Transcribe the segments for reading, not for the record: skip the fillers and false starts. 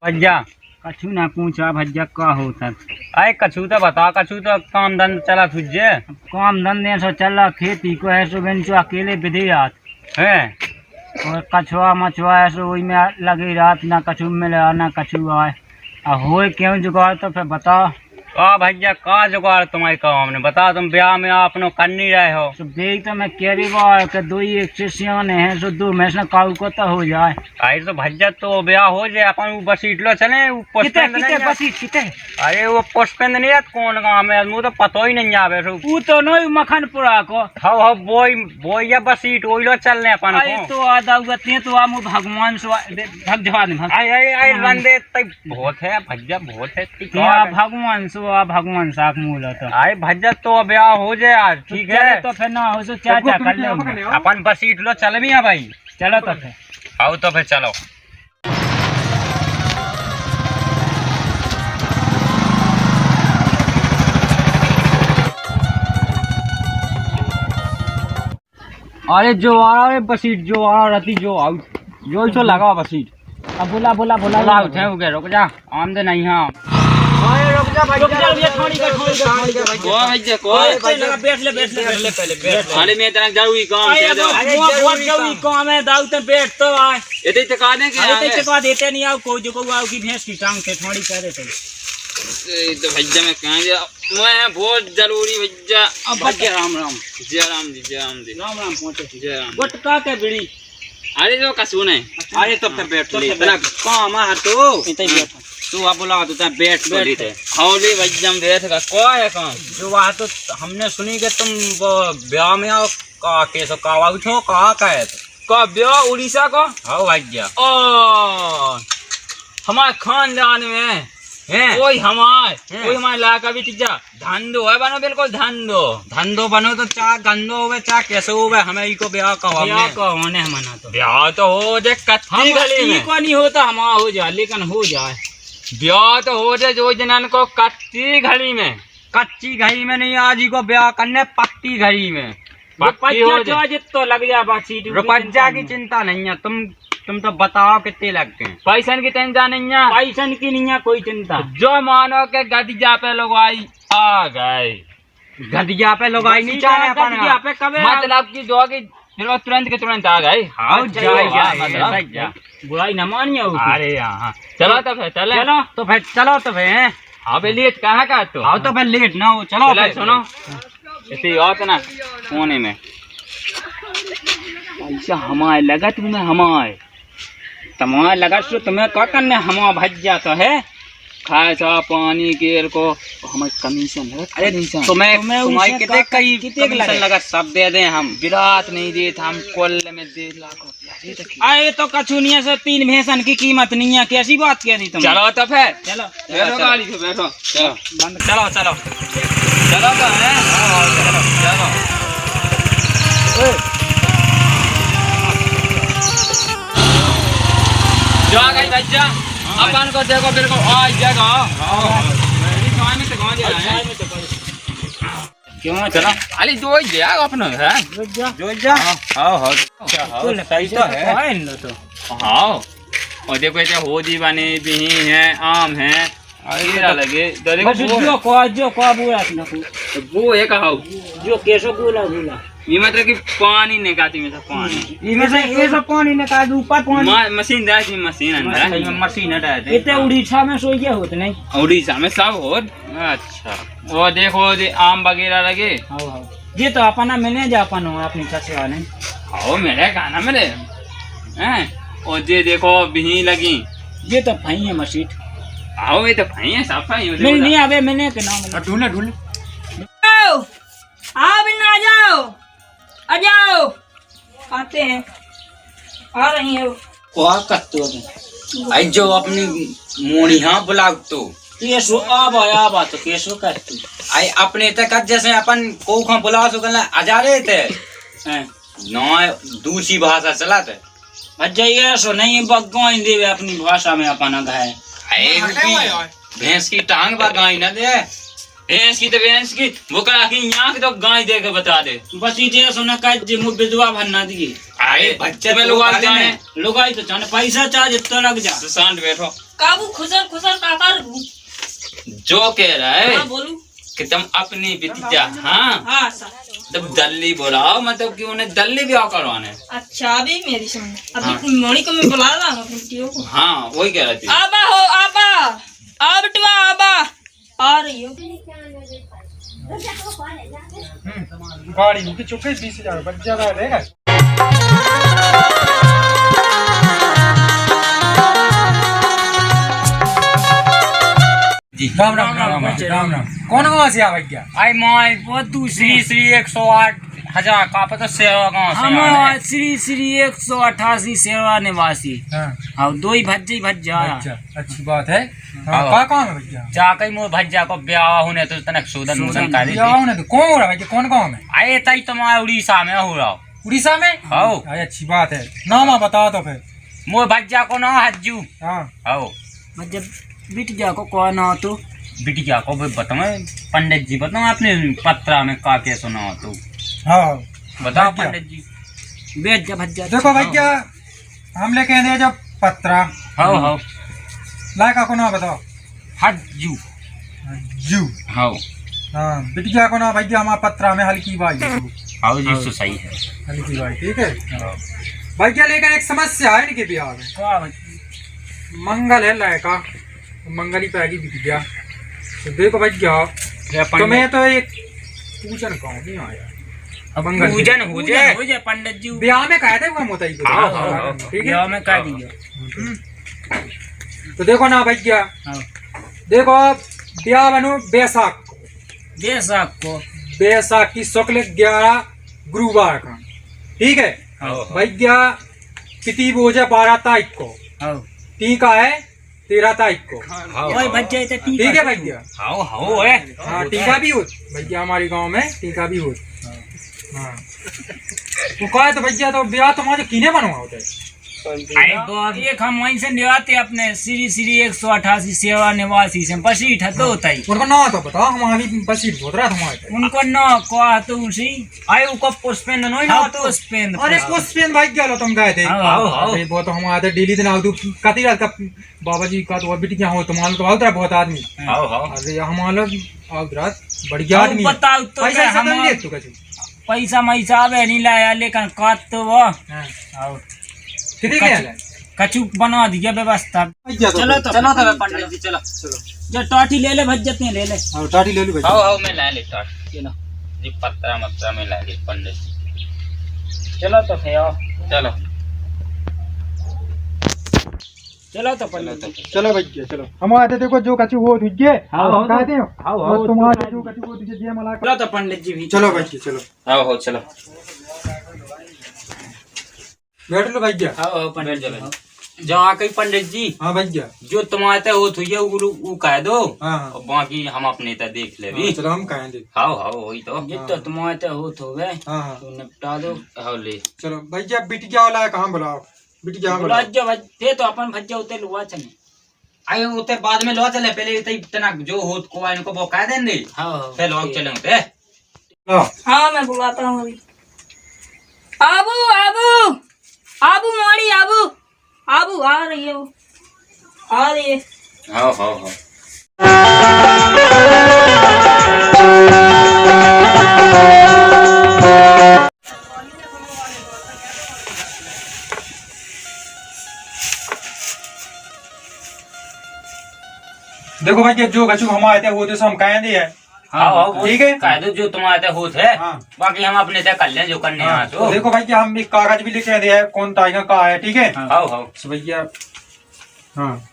भैया कछु ना पूछा भैया का होता। आए कछु तो बता, कछु तो काम धंधा चला तुझे काम धंधे से चला, खेती को है सो बेंचो अकेले विधेयत है। और कछुआ मछुआ है सो वही में लगी रात, ना कछु मिले ना कछु आए। हो क्यों जुगाड़ तो फिर बता। भैया का जुगाड़ तुम्हारे काम ने बता, तुम ब्याह में आपनो कर नहीं रहे हो। तो देख तो मैं कह रही बार कि दो ही एक सियाने हैं सो दो में से काऊ को तो हो जाए। अरे तो भैया तो ब्याह हो जाए अपन वो बसीट लो चले किते अरे वो पुष्पेंद नहीं है कौन काम है मुझे तो पता ही नहीं आवे। वो तो नहीं मखनपुरा को हाँ वो या बसीट वही लो चलने अपन को। तो आदा तो आम भगवान सो रंदे बहुत है भैया बहुत है भगवान सो भगवान साख मूल तो आए भैया तो ब्याह हो जाए यार ठीक है। तो फिर ना हो सो क्या क्या कर ले अपन बसीट लो चल भी है भाई। चलो तो फिर आओ तो फिर चलो। अरे जो आ रहा है बसीट जो आ रहा रहती जो आउट जो तो लगा बसीट। अब बोला बोला बोला उठे हो गए रुक जा आमदे नहीं है। रुक जा भाई थोड़ी बैठ ले पहले बैठ। अरे मैं इतना जरूरी काम है बहुत जरूरी काम है दाऊ तो बैठ तो आए ये टका दे के अरे टका देते नहीं आओ को जो को आओ की भैंस की टांग के थोड़ी कह देते। तो भैया मैं कहां जा मैं बहुत जरूरी भैया। अब भैया राम राम जय राम जी जय राम जी राम राम पहुंचे जय राम। गुटका के बीड़ी अरे जो कसू नहीं अरे तो पे बैठ ले तेरा काम है तो इतने बैठ तू अब बोला तो ता बैठ बोली थे हौली भैया हम बैठ का कोई है काम जो वहां तो हमने सुनी कि तुम वो ब्याह में आओ का केस कावा उठो कहां का है का ब्याह उड़ीसा का। हां भैया ओ हमारे खानदान में कोई हमारे लाका भी टीजा धंधो है बनो बिल्कुल धंधो बनो तो चाह गंदो होवे चाह कैसे होवे हमें इको ब्याह का होने मना तो ब्याह तो हो जाए कच्ची गली में को नहीं होता हमारा हो जाए लेकिन हो जाए ब्याह तो हो जाए जो जनन को कच्ची घड़ी में नहीं आज ही को ब्याह करने पक्की घड़ी में तो लग जा रुपया की चिंता नहीं है। तुम तो बताओ कितने लगते हैं। पैसन की चिंता नहीं है पैसन की नहीं है कोई चिंता। जो मानो के गदिया पे लोग आई आ गए गदिया पे लोग आई नहीं जाने मतलब की जो की तुरंत के तुरंत आ गए। बुराई न मानिए। अरे यहाँ चलो तो फिर चलो तो फिर हाँ भाई लेट कहाँ का तो आओ तो फिर लेट ना हो चलो सुनो इसी और ना कोने में ऐसा हमारे लगा तुम्हें हमारे तुम्हारे लगा सो तुम्हें क्या करने हमारा भज्जा तो है खाए सा पानी केर को हमें कमीशन लगा। अरे तुम्हें कितने कमीशन लगा सब दे दें हम विराट नहीं दे हम कुल में 1.5 लाख। अरे तो कछुनिया से 3 भैंसन की कीमत नहीं है कैसी बात कह दी तुम। चलो तो फिर चलो गाड़ी पे बैठो चलो चलो तो है जो आ गई बच्चा अपन को देखो मेरे को आज जगह क्यों चलो अरे जो जाएगा अपना है जो जा हाँ तो हाँ और देखो ऐसे होदी बने भी है आम है लगे जो को बोला वो है कहा जो कैसो बोला ये मतलब कि पानी निकालती में पानी ये सब पानी निकाल ऊपर पानी मशीन दाई मशीन अंदर मशीन हटाते इतने उड़ीसा में सो ये होते नहीं उड़ीसा में सब हो। अच्छा वो देखो आम वगैरह लगे ये तो अपना मिले जा अपन हो अपनी चचवा ने आओ मेरे गाना मेरे हैं और ये देखो बिही लगी ये तो भाई है मशीट आओ ये तो भाई है सब भाई मिल नहीं आवे मैंने के नाम ढूंढ आओ बिना आ जाओ आ जाओ आते हैं आ रही है क्या करते हो आई जो अपनी मोड़ी हाँ बुला तो केसो आबा तो केसो करती आई अपने तक जैसे अपन को खा बुला सो कल आ रहे थे ना दूसरी भाषा चलाते अच्छा ये सो नहीं बगाई देवे अपनी भाषा में अपन गाय भैंस की टांग बगाई ना दे भैंस की वो कहा कि यहाँ की तो गाय दे के बता दे बस ये सुना का जे मुझ विधवा भरना दी अरे बच्चे में लोग आते हैं लोग आई तो चाहे पैसा चार्ज तो लग जा शांत बैठो काबू खुसर खुसर का कर जो कह रहा है हाँ बोलू कि तुम अपनी बिटिया हाँ हाँ सर तब दल्ली बोलाओ, मतलब कि उन्हें दल्ली ब्याह करवाने। अच्छा अभी मेरी सुन अभी मोनी को मैं बुला रहा हूँ अपनी बिटियों को। हाँ वही कह रही थी। आबा हो आबा आ बिटवा आबा आ रही हो। गाड़ी की चुके 20,000 बच ज्यादा रहेगा। जी राम राम राम राम राम। कौन गाँव से आवा क्या? आई माय बहुत दूसरी श्री श्री 108,000 का पता सेवा गाँव से हम आए हैं। श्री श्री 188 सेवा निवासी हाँ और दो ही भज्जी भज्जा अच्छा अच्छी बात है। हाँ हाँ। का काम है भैया? जाके मोर भज्जा को ब्याह होने तो तनक सूदन मुसन कर क्या दी। होने तो कौन हो रहा है? कौन गाँव में? आए तई तुम्हारे उड़ीसा में हो रहा। उड़ीसा में? हाँ। अरे अच्छी बात है। नाम आप बताओ तो फिर। मोर भज्जा को ना हज्जू। हाँ आओ जब बिट जा को कौन हो तो बिटिया को भी बताओ पंडित जी, बताओ आपने पत्रा में का क्या सुना हो तो हाँ बताओ भज्जा। पंडित जी। बेट जा भज्जा देखो भैया हम लेके आए जब पत्रा हाँ हाँ लायका को ना बताओ। हज्जू जू हाँ हाँ बिटिया को ना भैया हमारा पत्रा में हल्की बाई हाँ जी तो सही है। हल्की बाई ठीक है भैया। लेकिन एक समस्या है इनके बिहार में। क्या मंगल है लड़का मंगल ही पैगी बिक गया। तो देखो भैया तुम्हें तो एक पूजन कहूँ नहीं आया मंगल पूजन हो जाए हो जाए पंडित जी ब्याह में कहते हुआ मोता ही हाँ, हाँ, हाँ। ठीक है। ब्याह में कह दिया तो देखो ना भैया हाँ। देखो ब्याह बनो बैसाख को, बेशक को बैसाख की शुक्ल 11 गुरुवार का ठीक है भैया। तिथि बोझ 12 तारीख को, हाँ टीका है 13 तारीख को ओए भज्जा तो ठीक है भैया। हाँ हाँ है हाँ टीका भी हो भैया हमारे गांव में टीका भी हो। हाँ तो कहा तो भैया तो ब्याह तुम्हारे किने बनवा होता है? एक हम वहीं से निवाते अपने श्री श्री 188 सेवा निवासी से बसीठ है तो होता ही उनको ना तो बताओ हम अभी बस ही बोल रहा था उनको न कहा तो उसी आए उको पुष्पेंद्र नहीं ना हाँ तो पुष्पेंद्र अरे पुष्पेंद्र भाई क्या लो तुम गए थे? हाँ, अरे वो तो हम आते डेली दिन आओ कती रात का बाबा जी का तो बिटिया हो तुम्हारा तो बहुत बहुत आदमी। हाँ हाँ अरे हमारा आओ रात बढ़िया आदमी है। बताओ तो पैसा हम हम दे तू कछु पैसा मैसा आवे नहीं लाया लेकिन काट तो वो हां कितने के आला कछु बना दिया व्यवस्था। चलो चलो तो पंडित जी चलो जो टाटी ले ले भज्जत ने ले ले हां टाटी ले लो भाई। हाँ हाँ मैं ला ले टाट चलो जी पत्रा मत्रा में ला ले पंडित जी। चलो तो फिर आओ चलो चलो तो पंडित जी। चलो भैया चलो हम आते देखो जो कछु हो तुझे हाँ, हम कहते हो हाँ, हाँ, और तुम्हारे जो कछु हो तुझे जे मला चलो तो पंडित जी भी चलो भैया चलो हाँ हाँ चलो बैठ लो भैया। हाँ पंडित जी जहाँ कहीं पंडित जी हाँ भैया जो तुम्हारे हो तो ये वो कह दो हाँ और बाकी हम अपने तक देख ले भी। चलो हम कहेंगे। हाँ हाँ वही तो जितना तुम्हारे हो तो वे हाँ हाँ तो निपटा दो हाँ ले चलो भैया बिटिया वाला है कहाँ बुलाओ बिटिया बोला बुलाओ। जो भज्जे तो अपन भज्जा उते लुआ चने आए उते बाद में लो चले पहले इतना जो हो को इनको वो कह देंगे हाँ फिर लोग चले उते लो हाँ मैं बुलाता हूँ अभी। आबू आबू आबू मोड़ी आबू आबू आ रही है वो आ रही है। हाँ हाँ हाँ देखो भैया जो कछु हम आए थे वो तो हम कहेंगे है। हाँ हाँ ठीक है। कह दो जो तुम्हारे होत है हाँ। बाकी हम अपने तक कर लें जो करने हाँ, हैं तो देखो भैया हम एक कागज भी लिखे दिया है कौन तारीख का है ठीक है। हाँ हाँ तो भैया हाँ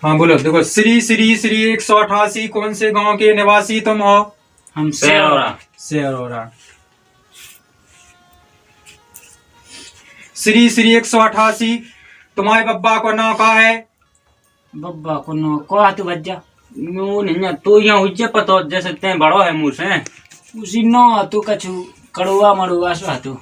हाँ बोलो देखो श्री श्री श्री 188 कौन से गांव के निवासी तुम हो? हम सेवा शेरोरा। श्री श्री 188 तुम्हारे बब्बा को नाम का है? बब्बा को नो कहा तू भज्जा वो नहीं है तो यहाँ उज्जे पता जैसे ते बड़ो है मुँह से उसी नो तू कछु कड़ुआ मड़ुआ सो तू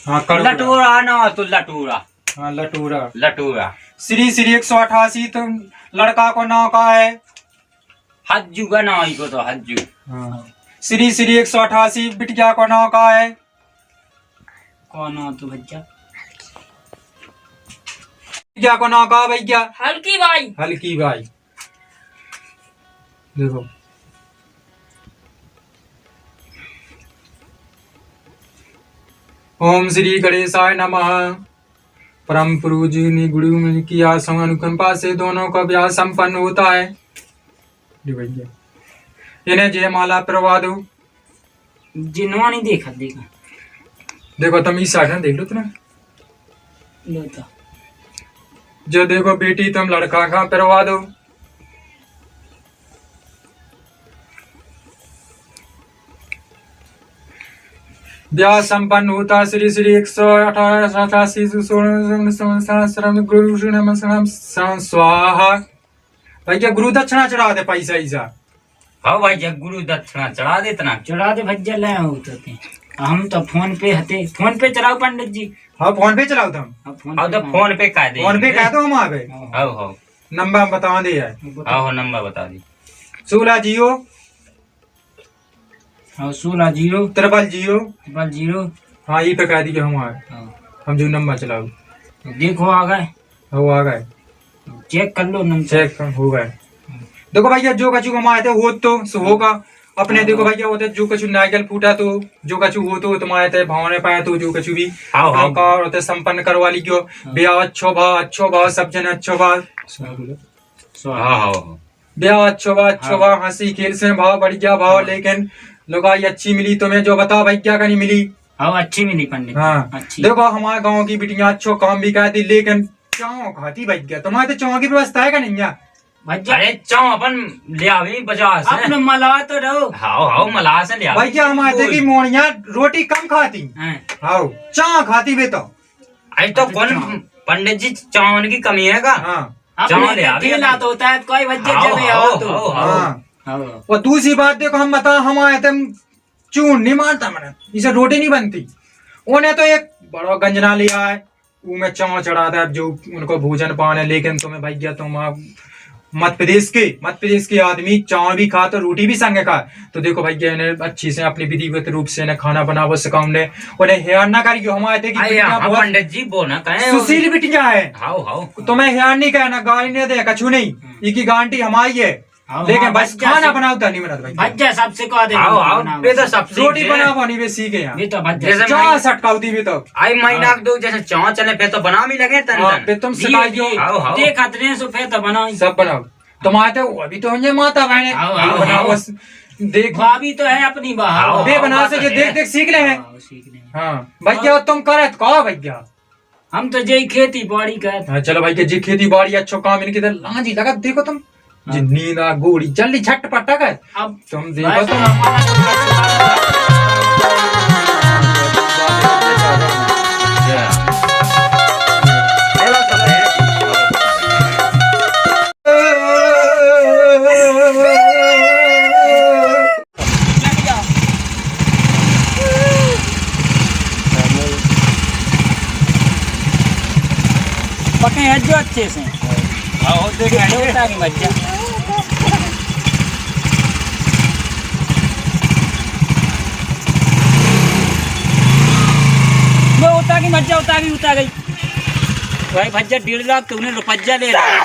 हाँ कड़ूरा। लटूरा ना तो लटूरा हाँ लटूरा। लटूरा श्री श्री 188 तुम लड़का को नाम का है? हज्जू का ना ही को तो हज्जू हाँ श्री श्री 188 बिटिया को नाम का है? कौन हो तू भज्जा क्या को ना कहा भैया? हल्की भाई। हल्की भाई। देखो ओम श्री गणेशाय नमः। परम पूज्य गुरु मुनि की आसन अनुकंपा से दोनों का ब्याह संपन्न होता है। जी भैया इन्हें जयमाला करवा दो। जिनवा नहीं देखा देखा देखो तुम इस साइड देख लो तुम। लो तो जो देखो बेटी तुम लड़का का करवा दो। ब्याह संपन्न होता श्री श्री 118 गुरु स्वाहा। भैया गुरु दक्षिणा चढ़ा दे पैसा ऐसा। हाँ भैया गुरु दक्षिणा चढ़ा दे इतना। चढ़ा दे भज्जा ले होते हम तो फोन पे हते। फोन पे चलाओ पंडित जी। हाँ फोन पे चलाओ तुम। हाँ, हाँ तो फोन पे कह दे। फोन पे कह दो हम आवे। हाँ हाँ नंबर बता दे यार। हाँ नंबर बता दी। 16 जीरो हाँ 16 0 3 जीरो 0। हाँ ये पे कह दी हम आए। हाँ हम जो नंबर चलाओ देखो आ गए। वो आ गए। चेक कर लो नंबर। चेक हो गए। देखो भैया जो कछु कमाए थे वो तो होगा अपने। देखो भैया वो तो जो कछु नारियल फूटा तो जो कछु हो तो तुम्हारे थे भावने पाए तो जो कछु भी होते संपन्न करवा ली क्यों। ब्याह अच्छो भाव सब जन अच्छो भाव। हाँ हाँ ब्याह अच्छो भाव हंसी खेल से भाव बढ़ गया भाव। लेकिन लुगाई अच्छी मिली तुम्हें जो बताओ भैया का नहीं मिली। हाँ अच्छी मिली पंडित। हाँ अच्छी। देखो हमारे गाँव की बिटिया अच्छो काम भी कहती लेकिन चाव खाती भैया। तुम्हारे तो चाव की व्यवस्था है का नहीं है? अरे चाव अपन ले आवे बाजार से। अपने मला तो रहो। हाँ हाँ मला से ले आवे। भैया हमारे की मोनिया रोटी कम खाती। हाँ चाव खाती वे तो। अरे तो कौन पंडित जी चावल की कमी है का? हाँ चावल ले आवे। ठेला तो होता है कोई बच्चे जगह आओ तो। हाँ और दूसरी बात देखो हम बता हमारे तुम चून नहीं मारता मैंने इसे रोटी नहीं बनती। उन्हें तो एक बड़ा गंजना लिया है वो में चाव चढ़ाता है जो उनको भोजन पान है। लेकिन तुम्हें भैया तुम मध्य प्रदेश के आदमी चाव भी खा तो रोटी भी संग खा। तो देखो भैया इन्हें अच्छी से अपनी विधिवत रूप से इन्हें खाना बनावो सिखाओ ने उन्हें हेयर ना करियो। हमारे पंडित जी बोना कहे सुशील बिटिया है। हाँ हाँ तुम्हें हेयर नहीं कहना गाली नहीं दे कछु नहीं इनकी गारंटी हमारी है। लेकिन बस खाना बनाता नहीं बना भाई। भज्जा सबसे कह दे। तो सबसे रोटी बनावा नहीं वे सीखे यहाँ। ये तो भज्जा जैसे चाह सटकाउती भी तो आई महीना दो जैसे चाव चले फिर तो बना भी लगे तन फिर तुम सिखाइयो। देख खतरे से फिर तो बनाओ सब बनाओ तुम्हारे तो अभी तो होंगे माता बहने बनाओ देख भाभी तो है अपनी बाहर। बे बना से जो देख देख सीख ले हैं। हाँ भैया तुम करे तो कहो भैया। हम तो जय खेती बाड़ी कर। चलो भैया जी खेती बाड़ी अच्छो काम इनकी तो लाजी लगा। देखो तुम जी नींदा गोड़ी जल्दी झटपट कर। अब तुम देखो तुम पके हैं जो अच्छे से। हाँ देख बच्चा उता गई भाई भज्जा 1.5 लाख तूने रुपया ले रहा है।